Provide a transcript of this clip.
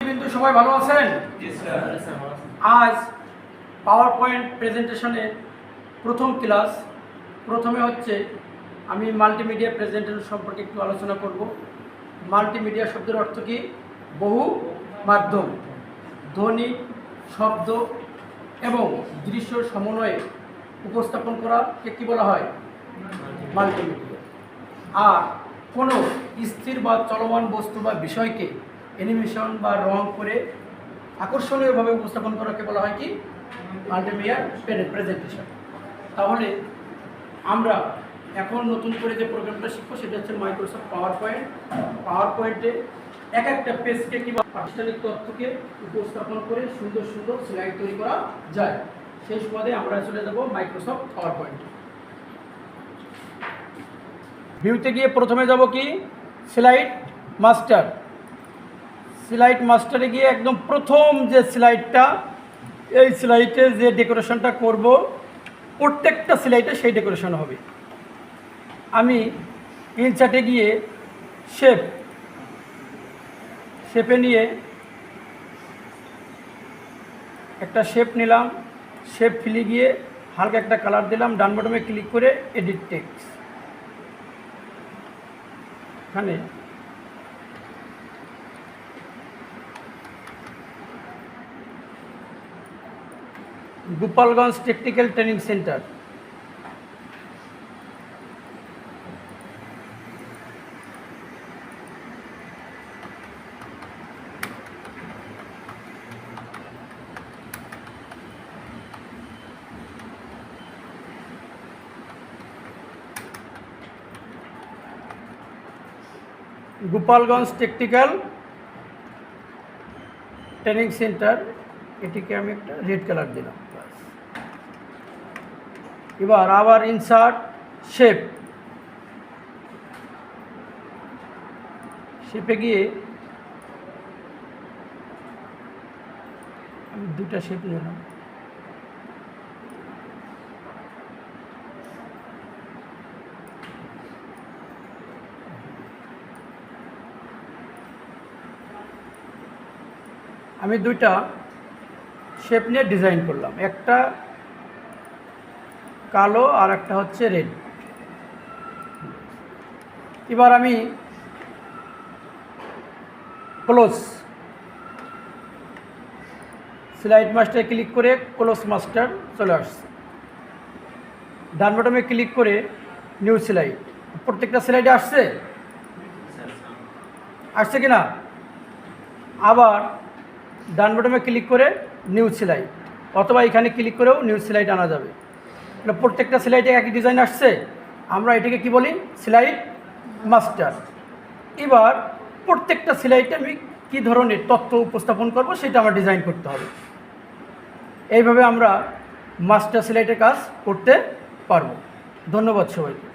শিক্ষার্থীবৃন্দ সবাই ভালো আছেন? আজ পাওয়ার পয়েন্ট প্রেজেন্টেশনের প্রথম ক্লাস। প্রথমে হচ্ছে আমি মাল্টিমিডিয়া প্রেজেন্টেশন সম্পর্কে একটু আলোচনা করব। মাল্টিমিডিয়া শব্দের অর্থ কি? বহু মাধ্যম, ধ্বনি, শব্দ এবং দৃশ্য সমন্বয়ে উপস্থাপন করাকে কী বলা হয়? মাল্টিমিডিয়া। আর কোনো স্থির বা চলমান বস্তু বা বিষয়কে অ্যানিমেশন বা রং করে আকর্ষণীয়ভাবে উপস্থাপন করাকে বলা হয় কি? Multimedia presentation. তাহলে আমরা এখন নতুন করে যে প্রোগ্রামটা শিখবো সেটা হচ্ছে মাইক্রোসফট পাওয়ার পয়েন্ট। পাওয়ার পয়েন্টে এক একটা পেজকে কিংবা প্রাতিষ্ঠানিক তথ্যকে উপস্থাপন করে সুন্দর সুন্দর স্লাইড তৈরি করা যায়। সেই সুবাদে আমরা চলে যাব মাইক্রোসফট পাওয়ার পয়েন্ট। ভিউতে গিয়ে প্রথমে যাব কি? Slide master. স্লাইড মাস্টারে গিয়ে একদম প্রথম যে স্লাইডটা, এই স্লাইডে যে ডেকোরেশনটা করব, প্রত্যেকটা স্লাইডে সেই ডেকোরেশন হবে। আমি ইনসার্টে গিয়ে শেপে নিয়ে একটা শেপ নিলাম। শেপ ফিলে গিয়ে হালকা একটা কালার দিলাম। ডান বাটনে ক্লিক করে এডিট টেক্সট। এখানে Gopalganj technical training centre. Gopalganj technical training centre, এটিকে আমি একটা রেড কালার দিলাম। এবার আবার ইনসার্ট শেপে গিয়ে আমি দুটা শেপ নিলাম। আমি দুইটা শেপ নিয়ে ডিজাইন করলাম, একটা কালো আর একটা হচ্ছে রেড। এবার আমি ক্লোজ স্লাইড মাস্টারে ক্লিক করে ক্লোজ মাস্টার চলে আসছে। ডান বাটনে ক্লিক করে নিউ স্লাইড। প্রত্যেকটা স্লাইডে আসছে কিনা? আবার ডান বাটনে ক্লিক করে নিউ স্লাইড, অথবা এখানে ক্লিক করেও নিউ স্লাইড আনা যাবে। প্রত্যেকটা স্লাইডে একই ডিজাইন আসছে। আমরা এটাকে কি বলি? Slide master. এবার প্রত্যেকটা স্লাইডে আমি কী ধরনের তথ্য উপস্থাপন করব সেটা আমার ডিজাইন করতে হবে। এইভাবে আমরা মাস্টার স্লাইডের কাজ করতে পারবো। ধন্যবাদ সবাইকে।